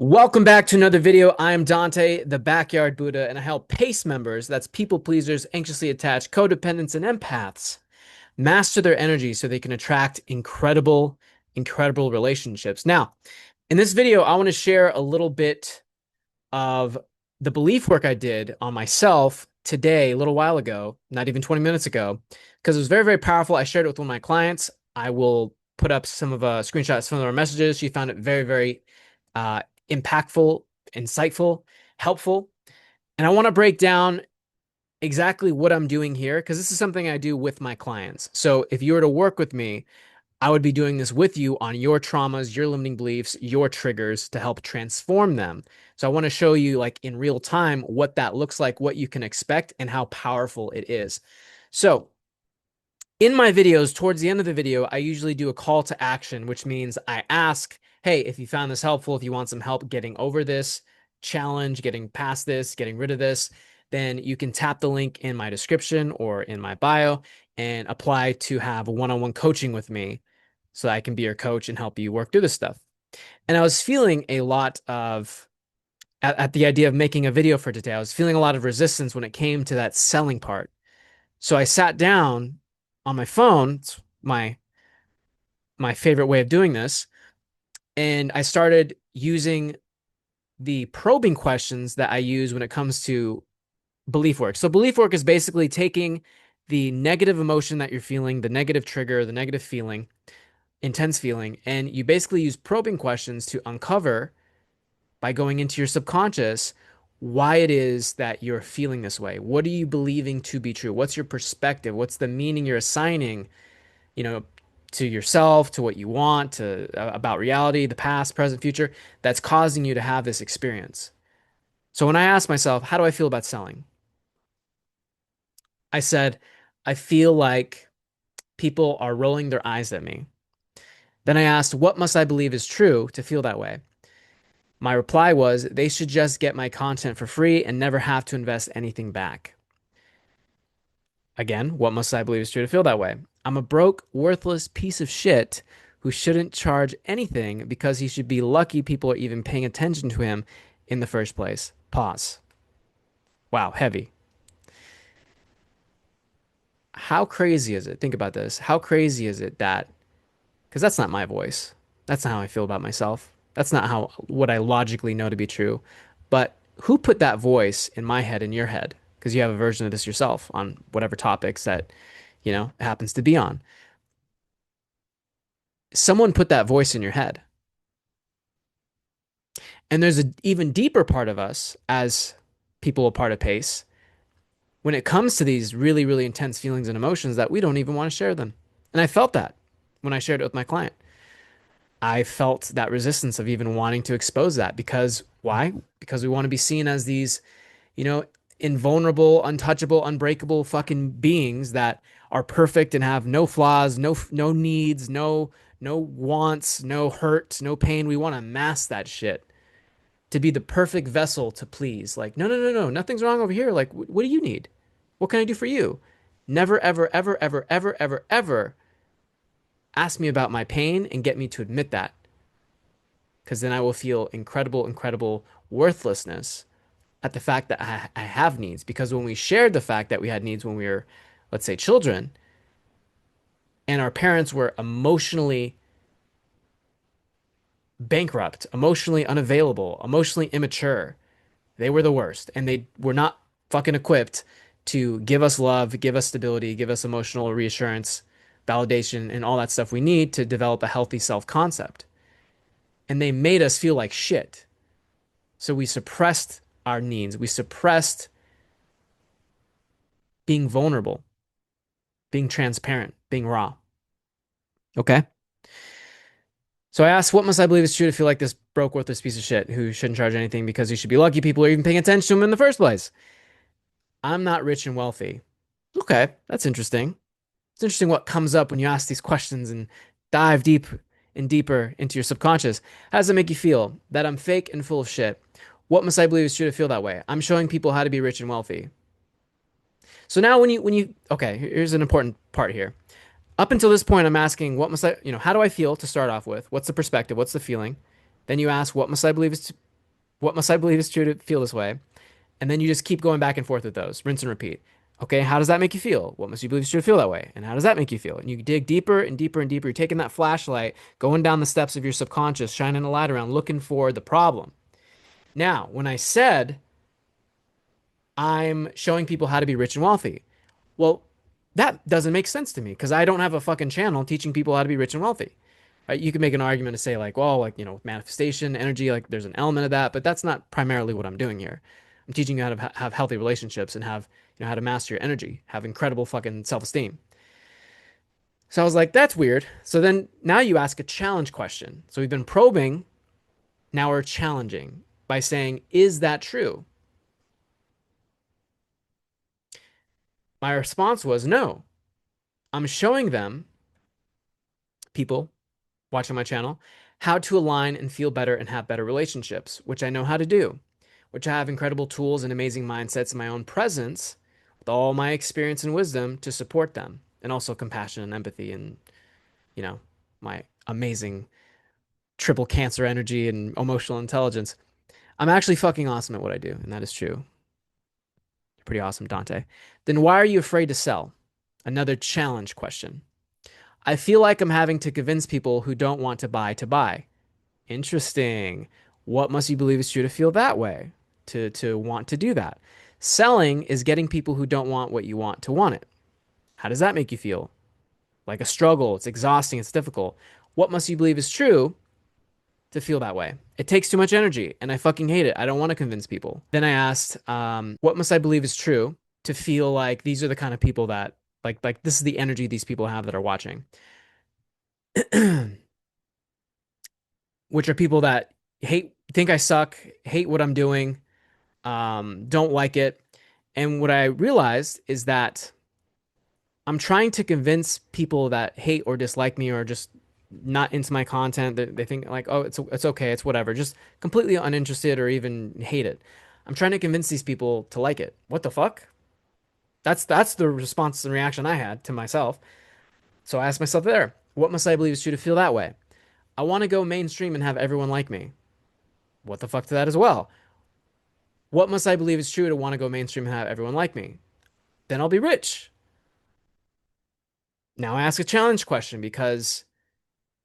Welcome back to another video. I am Dante, the Backyard Buddha, and I help PACE members, that's people pleasers, anxiously attached, codependents, and empaths, master their energy so they can attract incredible relationships. Now, in this video, I want to share a little bit of the belief work I did on myself today, a little while ago, not even 20 minutes ago, because it was very powerful. I shared it with one of my clients. I will put up some of screenshots from our messages. She found it very uh, impactful, insightful, helpful. And I want to break down exactly what I'm doing here because this is something I do with my clients. So if you were to work with me, I would be doing this with you on your traumas, your limiting beliefs, your triggers to help transform them. So I want to show you like in real time what that looks like, what you can expect, and how powerful it is. So in my videos, towards the end of the video, I usually do a call to action, which means I ask, hey, if you found this helpful, if you want some help getting over this challenge, getting past this, getting rid of this, then you can tap the link in my description or in my bio and apply to have one-on-one coaching with me so that I can be your coach and help you work through this stuff. And I was feeling a lot of, at the idea of making a video for today, I was feeling a lot of resistance when it came to that selling part. So I sat down on my phone, it's my favorite way of doing this, and I started using the probing questions that I use when it comes to belief work. So belief work is basically taking the negative emotion that you're feeling, the negative trigger, the negative feeling, intense feeling, and you basically use probing questions to uncover by going into your subconscious why it is that you're feeling this way. What are you believing to be true? What's your perspective? What's the meaning you're assigning, you know, to yourself, to what you want, to about reality, the past, present, future, that's causing you to have this experience. So when I asked myself, how do I feel about selling? I said, I feel like people are rolling their eyes at me. Then I asked, what must I believe is true to feel that way? My reply was, they should just get my content for free and never have to invest anything back. Again, what must I believe is true to feel that way? I'm a broke, worthless piece of shit who shouldn't charge anything because he should be lucky people are even paying attention to him in the first place. Pause. Wow, heavy. How crazy is it? Think about this. How crazy is it that, because that's not my voice. That's not how I feel about myself. That's not how what I logically know to be true. But who put that voice in my head, in your head? Because you have a version of this yourself on whatever topics that, happens to be on. Someone put that voice in your head. And there's an even deeper part of us as people a part of PACE when it comes to these really intense feelings and emotions that we don't even want to share them. And I felt that when I shared it with my client. I felt that resistance of even wanting to expose that because why? Because we want to be seen as these, you know, invulnerable, untouchable, unbreakable fucking beings that are perfect and have no flaws, no needs, no wants, no hurt, no pain. We want to mask that shit to be the perfect vessel to please. Like, no, nothing's wrong over here. Like, what do you need? What can I do for you? Never, ever ask me about my pain and get me to admit that. Because then I will feel incredible worthlessness at the fact that I have needs. Because when we shared the fact that we had needs when we were, let's say, children, and our parents were emotionally bankrupt, emotionally unavailable, emotionally immature, they were the worst. And they were not fucking equipped to give us love, give us stability, give us emotional reassurance, validation, and all that stuff we need to develop a healthy self concept. And they made us feel like shit. So we suppressed our needs. We suppressed being vulnerable, being transparent, being raw. Okay. So I asked, what must I believe is true to feel like this broke, worthless piece of shit who shouldn't charge anything because he should be lucky people are even paying attention to him in the first place? I'm not rich and wealthy. Okay, that's interesting. It's interesting what comes up when you ask these questions and dive deep and deeper into your subconscious. How does it make you feel? That I'm fake and full of shit. What must I believe is true to feel that way? I'm showing people how to be rich and wealthy. So now when you okay, here's an important part here. Up until this point, I'm asking what must I, how do I feel to start off with? What's the perspective? What's the feeling? Then you ask what must I believe is What must I believe is true to feel this way? And then you just keep going back and forth with those, rinse and repeat. Okay, how does that make you feel? What must you believe is true to feel that way? And how does that make you feel? And you dig deeper and deeper and deeper. You're taking that flashlight, going down the steps of your subconscious, shining a light around, looking for the problem. Now, when I said I'm showing people how to be rich and wealthy, well, that doesn't make sense to me because I don't have a fucking channel teaching people how to be rich and wealthy. Right? You can make an argument to say like, well, like, manifestation, energy, like there's an element of that, but that's not primarily what I'm doing here. I'm teaching you how to have healthy relationships and have, how to master your energy, have incredible fucking self-esteem. So I was like, that's weird. So then now you ask a challenge question. So we've been probing, now we're challenging by saying, is that true? My response was no. I'm showing them, people watching my channel, how to align and feel better and have better relationships, which I know how to do, which I have incredible tools and amazing mindsets in my own presence with all my experience and wisdom to support them, and also compassion and empathy and, you know, my amazing triple cancer energy and emotional intelligence. I'm actually fucking awesome at what I do, and that is true. Pretty awesome, Dante. Then why are you afraid to sell? Another challenge question. I feel like I'm having to convince people who don't want to buy. Interesting. What must you believe is true to feel that way? To want to do that. Selling is getting people who don't want what you want to want it. How does that make you feel? Like a struggle. It's exhausting. It's difficult. What must you believe is true to feel that way? It takes too much energy and I fucking hate it. I don't want to convince people. Then I asked, what must I believe is true to feel like these are the kind of people that, like this is the energy these people have that are watching, which are people that think I suck, hate what I'm doing, don't like it. And what I realized is that I'm trying to convince people that hate or dislike me or just not into my content. They think like, oh, it's okay, it's whatever, just completely uninterested or even hate it. I'm trying to convince these people to like it. What the fuck? That's the response and reaction I had to myself. So I asked myself there, what must I believe is true to feel that way? I want to go mainstream and have everyone like me. What the fuck to that as well? What must I believe is true to want to go mainstream and have everyone like me? Then I'll be rich. Now I ask a challenge question because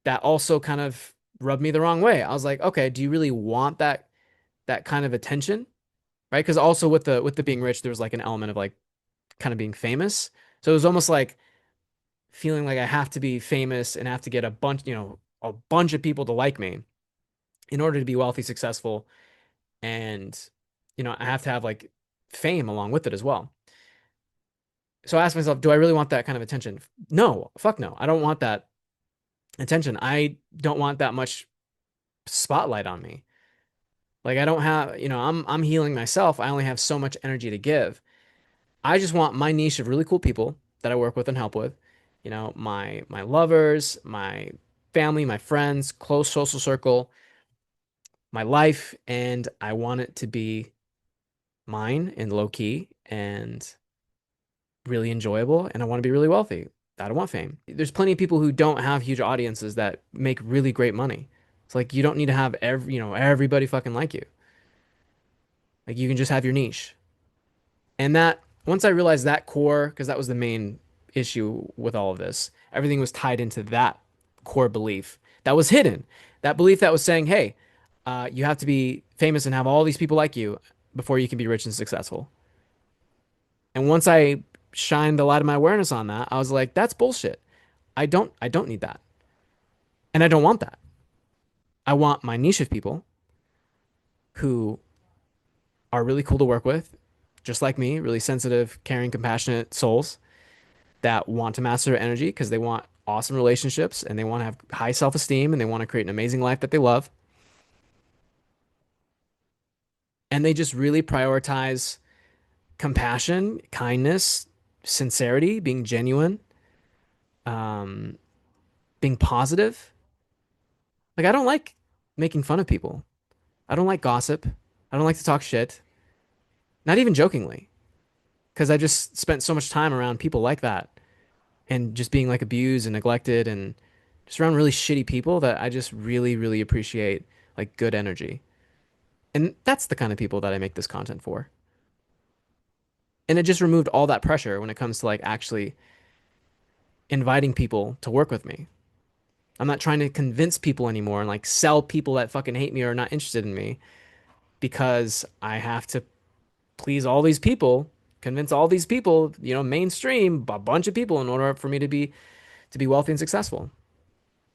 that also kind of rubbed me the wrong way. I was like, okay, do you really want that kind of attention? Right? Because also with the being rich, there was like an element of like kind of being famous. So it was almost like feeling like I have to be famous and have to get a bunch of people to like me in order to be wealthy, successful, and I have to have like fame along with it as well. So I asked myself, do I really want that kind of attention? No, fuck no. I don't want that attention. I don't want that much spotlight on me. Like I don't have, I'm healing myself. I only have so much energy to give. I just want my niche of really cool people that I work with and help with. My lovers, my family, my friends, close social circle, my life, and I want it to be mine and low key and really enjoyable, and I want to be really wealthy. I don't want fame. There's plenty of people who don't have huge audiences that make really great money. It's like you don't need to have everybody fucking like you. Like you can just have your niche. And that once I realized that core, because that was the main issue with all of this, everything was tied into that core belief that was hidden. That belief that was saying, hey, you have to be famous and have all these people like you before you can be rich and successful. And once I shined the light of my awareness on that, I was like, that's bullshit. I don't need that. And I don't want that. I want my niche of people who are really cool to work with, just like me, really sensitive, caring, compassionate souls that want to master their energy because they want awesome relationships and they want to have high self-esteem and they want to create an amazing life that they love. And they just really prioritize compassion, kindness, sincerity, being genuine, um, being positive. Like I don't like making fun of people. I don't like gossip. I don't like to talk shit. Not even jokingly, because I just spent so much time around people like that and just being like abused and neglected and just around really shitty people that I just really, really appreciate like good energy. And that's the kind of people that I make this content for. And it just removed all that pressure when it comes to like actually inviting people to work with me. I'm not trying to convince people anymore and like sell people that fucking hate me or are not interested in me because I have to please all these people, convince all these people, mainstream a bunch of people in order for me to be wealthy and successful.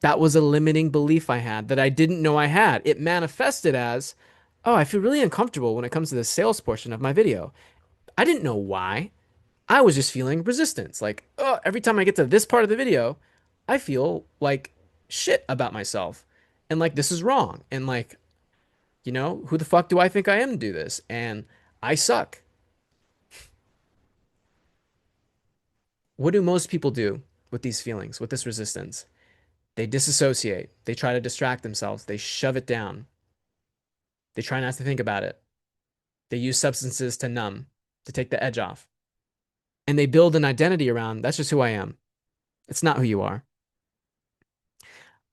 That was a limiting belief I had that I didn't know I had. It manifested as, oh, I feel really uncomfortable when it comes to the sales portion of my video. I didn't know why. I was just feeling resistance. Like, oh, every time I get to this part of the video, I feel like shit about myself. And like, this is wrong. And like, who the fuck do I think I am to do this? And I suck. What do most people do with these feelings, with this resistance? They disassociate. They try to distract themselves. They shove it down. They try not to think about it. They use substances to numb, to take the edge off. And they build an identity around that's just who I am. It's not who you are.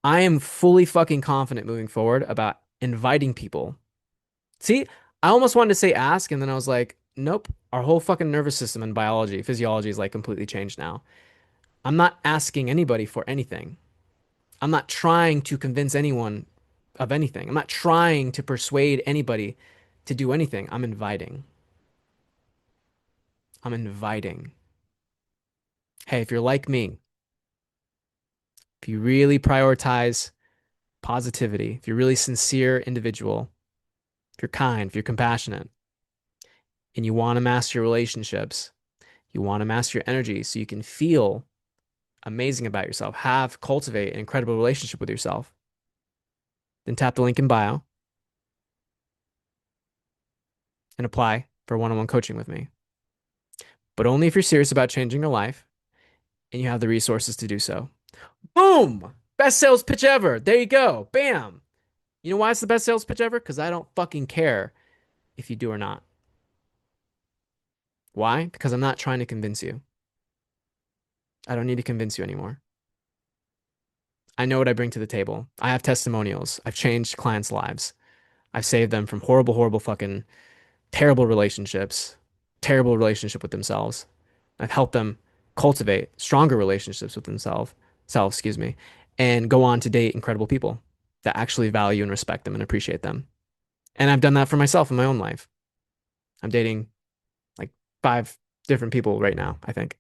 I am fully fucking confident moving forward about inviting people. See, I almost wanted to say ask, and then I was like, nope, our whole fucking nervous system and biology, physiology is like completely changed now. I'm not asking anybody for anything. I'm not trying to convince anyone of anything. I'm not trying to persuade anybody to do anything. I'm inviting. I'm inviting. Hey, if you're like me, if you really prioritize positivity, if you're really sincere individual, if you're kind, if you're compassionate, and you want to master your relationships, you want to master your energy so you can feel amazing about yourself, cultivate an incredible relationship with yourself, then tap the link in bio and apply for one-on-one coaching with me. But only if you're serious about changing your life and you have the resources to do so. Boom! Best sales pitch ever. There you go. Bam. You know why it's the best sales pitch ever? Because I don't fucking care if you do or not. Why? Because I'm not trying to convince you. I don't need to convince you anymore. I know what I bring to the table. I have testimonials. I've changed clients' lives. I've saved them from horrible, horrible, fucking terrible relationships, terrible relationship with themselves. I've helped them cultivate stronger relationships with selves, excuse me, and go on to date incredible people that actually value and respect them and appreciate them. And I've done that for myself in my own life. I'm dating like 5 different people right now, I think.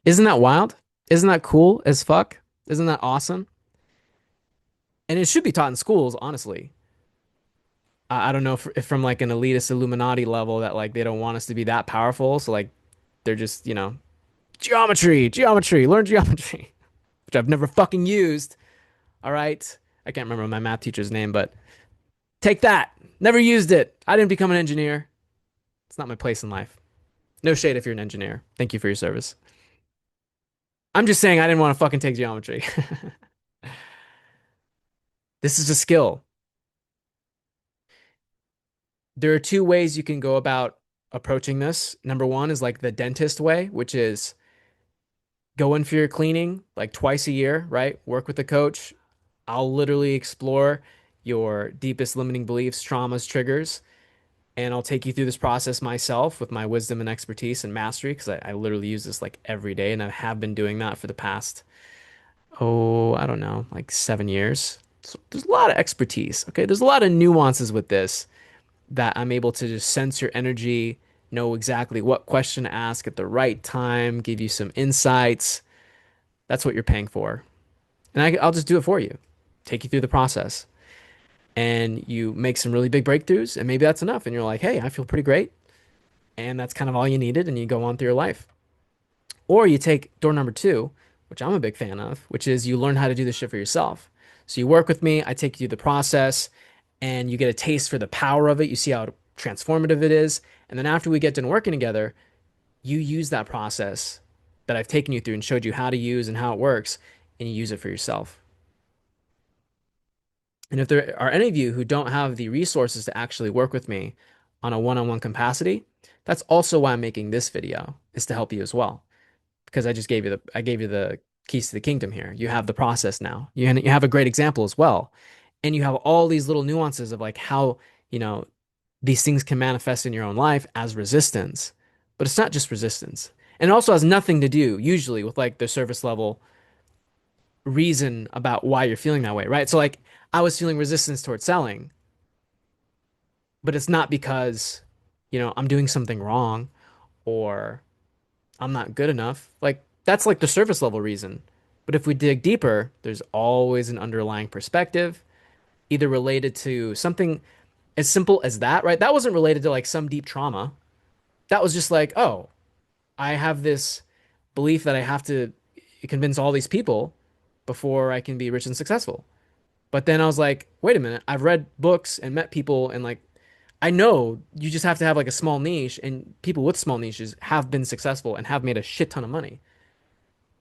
Isn't that wild? Isn't that cool as fuck? Isn't that awesome? And it should be taught in schools, honestly. I don't know if from like an elitist Illuminati level that like they don't want us to be that powerful. So like they're just, geometry, learn geometry, which I've never fucking used. All right. I can't remember my math teacher's name, but take that. Never used it. I didn't become an engineer. It's not my place in life. No shade if you're an engineer. Thank you for your service. I'm just saying I didn't want to fucking take geometry. This is a skill. There are 2 ways you can go about approaching this. Number one is like the dentist way, which is go in for your cleaning like twice a year, right? Work with a coach. I'll literally explore your deepest limiting beliefs, traumas, triggers, and I'll take you through this process myself with my wisdom and expertise and mastery because I literally use this like every day and I have been doing that for the past, oh, I don't know, like 7 years. So there's a lot of expertise. Okay. There's a lot of nuances with this that I'm able to just sense your energy, know exactly what question to ask at the right time, give you some insights. That's what you're paying for. And I'll just do it for you, take you through the process. And you make some really big breakthroughs, and maybe that's enough. And you're like, hey, I feel pretty great. And that's kind of all you needed. And you go on through your life. Or you take door number 2, which I'm a big fan of, which is you learn how to do this shit for yourself. So you work with me, I take you through the process, and you get a taste for the power of it. You see how transformative it is. And then after we get done working together, you use that process that I've taken you through and showed you how to use and how it works, and you use it for yourself. And if there are any of you who don't have the resources to actually work with me on a one-on-one capacity, that's also why I'm making this video, is to help you as well. Because I gave you the keys to the kingdom here. You have the process now. You have a great example as well. And you have all these little nuances of like how, you know, these things can manifest in your own life as resistance. But it's not just resistance. And it also has nothing to do usually with like the surface level reason about why you're feeling that way, right? So like I was feeling resistance towards selling, but it's not because, I'm doing something wrong or I'm not good enough. Like that's like the surface level reason. But if we dig deeper, there's always an underlying perspective, either related to something as simple as that, right? That wasn't related to like some deep trauma. That was just like, oh, I have this belief that I have to convince all these people before I can be rich and successful. But then I was like, wait a minute, I've read books and met people and like I know you just have to have like a small niche and people with small niches have been successful and have made a shit ton of money.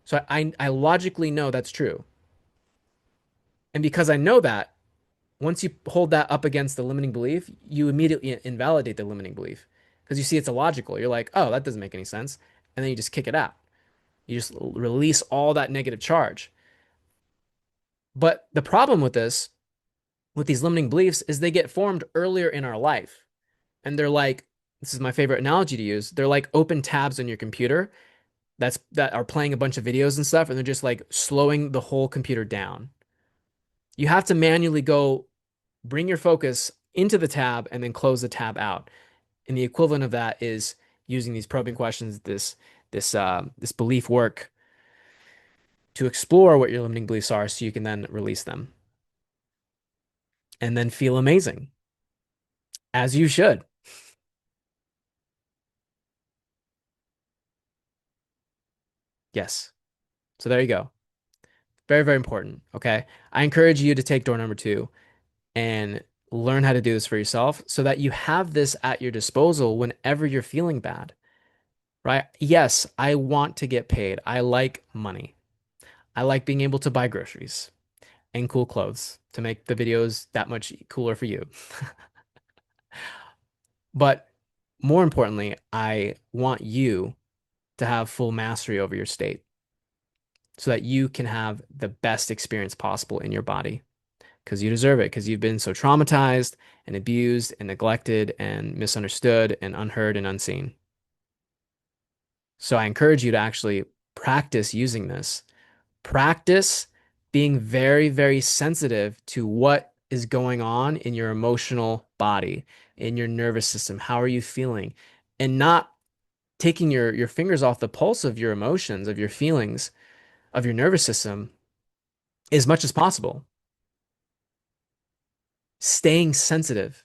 So I logically know that's true. And because I know that, once you hold that up against the limiting belief, you immediately invalidate the limiting belief because you see it's illogical. You're like, oh, that doesn't make any sense. And then you just kick it out. You just release all that negative charge. But the problem with this, with these limiting beliefs, is they get formed earlier in our life. And they're like, this is my favorite analogy to use. They're like open tabs on your computer that are playing a bunch of videos and stuff, and they're just like slowing the whole computer down. You have to manually go bring your focus into the tab and then close the tab out. And the equivalent of that is using these probing questions, this belief work to explore what your limiting beliefs are so you can then release them and then feel amazing, as you should. Yes. So there you go. Very, very important. Okay. I encourage you to take door number two and learn how to do this for yourself so that you have this at your disposal whenever you're feeling bad, right? Yes, I want to get paid. I like money. I like being able to buy groceries and cool clothes to make the videos that much cooler for you. But more importantly, I want you to have full mastery over your state so that you can have the best experience possible in your body because you deserve it because you've been so traumatized and abused and neglected and misunderstood and unheard and unseen. So I encourage you to actually practice using this. Practice being very, very sensitive to what is going on in your emotional body, in your nervous system. How are you feeling? And not taking your fingers off the pulse of your emotions, of your feelings, of your nervous system as much as possible. Staying sensitive,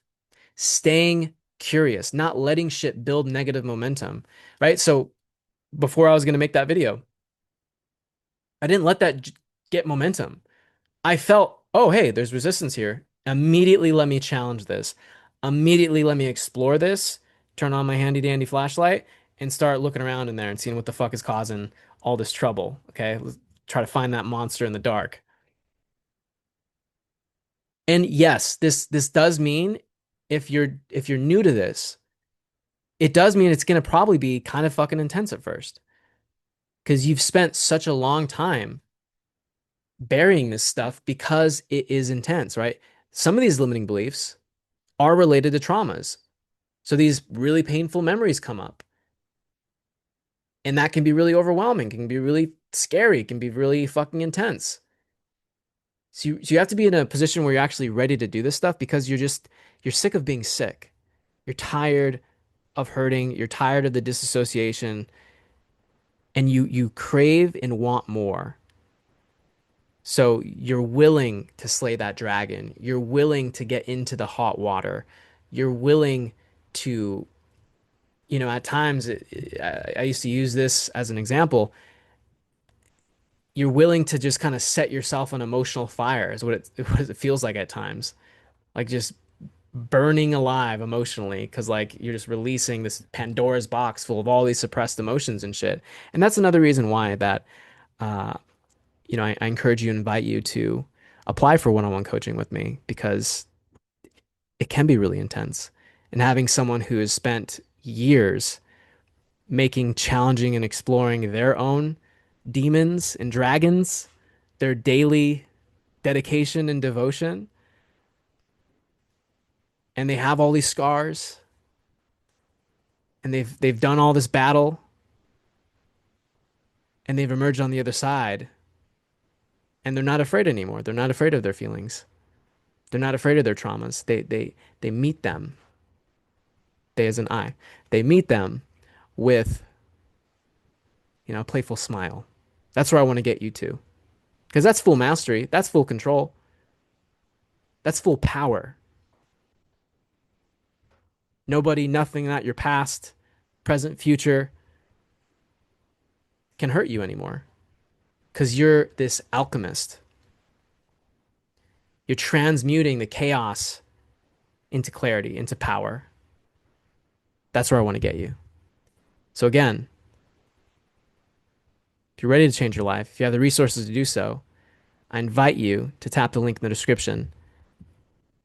staying curious, not letting shit build negative momentum, right? So before I was going to make that video, I didn't let that get momentum. I felt, oh, hey, there's resistance here. Immediately let me challenge this. Immediately let me explore this, turn on my handy dandy flashlight and start looking around in there and seeing what the fuck is causing all this trouble. Okay. Let's try to find that monster in the dark. And yes, this does mean if you're new to this, it does mean it's going to probably be kind of fucking intense at first because you've spent such a long time burying this stuff because it is intense, right? Some of these limiting beliefs are related to traumas. So these really painful memories come up. And that can be really overwhelming, can be really scary, can be really fucking intense. So you have to be in a position where you're actually ready to do this stuff because you're sick of being sick. You're tired of hurting, you're tired of the disassociation, and you crave and want more. So you're willing to slay that dragon. You're willing to get into the hot water. You're willing to, at times, I used to use this as an example. You're willing to just kind of set yourself on emotional fire, is what what it feels like at times. Like just burning alive emotionally, because like you're just releasing this Pandora's box full of all these suppressed emotions and shit. And that's another reason why that uh, I encourage you and invite you to apply for one-on-one coaching with me because it can be really intense. And having someone who has spent years making challenging and exploring their own demons and dragons, their daily dedication and devotion, and they have all these scars, and they've done all this battle, and they've emerged on the other side, and they're not afraid anymore. They're not afraid of their feelings. They're not afraid of their traumas. They meet them, they as an I. They meet them with, a playful smile. That's where I want to get you to. Because that's full mastery. That's full control. That's full power. Nobody, nothing, not your past, present, future can hurt you anymore. Because you're this alchemist. You're transmuting the chaos into clarity, into power. That's where I want to get you. So, again, if you're ready to change your life, if you have the resources to do so, I invite you to tap the link in the description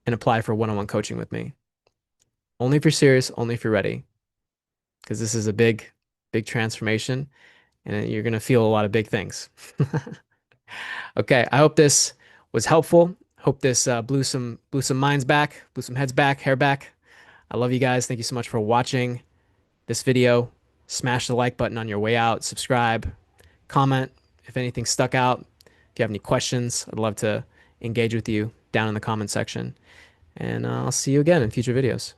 and apply for one on one coaching with me. Only if you're serious, only if you're ready, because this is a big, big transformation and you're going to feel a lot of big things. Okay, I hope this was helpful. Hope this blew some minds back, blew some heads back, hair back. I love you guys. Thank you so much for watching this video. Smash the like button on your way out. Subscribe, comment if anything stuck out. If you have any questions, I'd love to engage with you down in the comment section. And I'll see you again in future videos.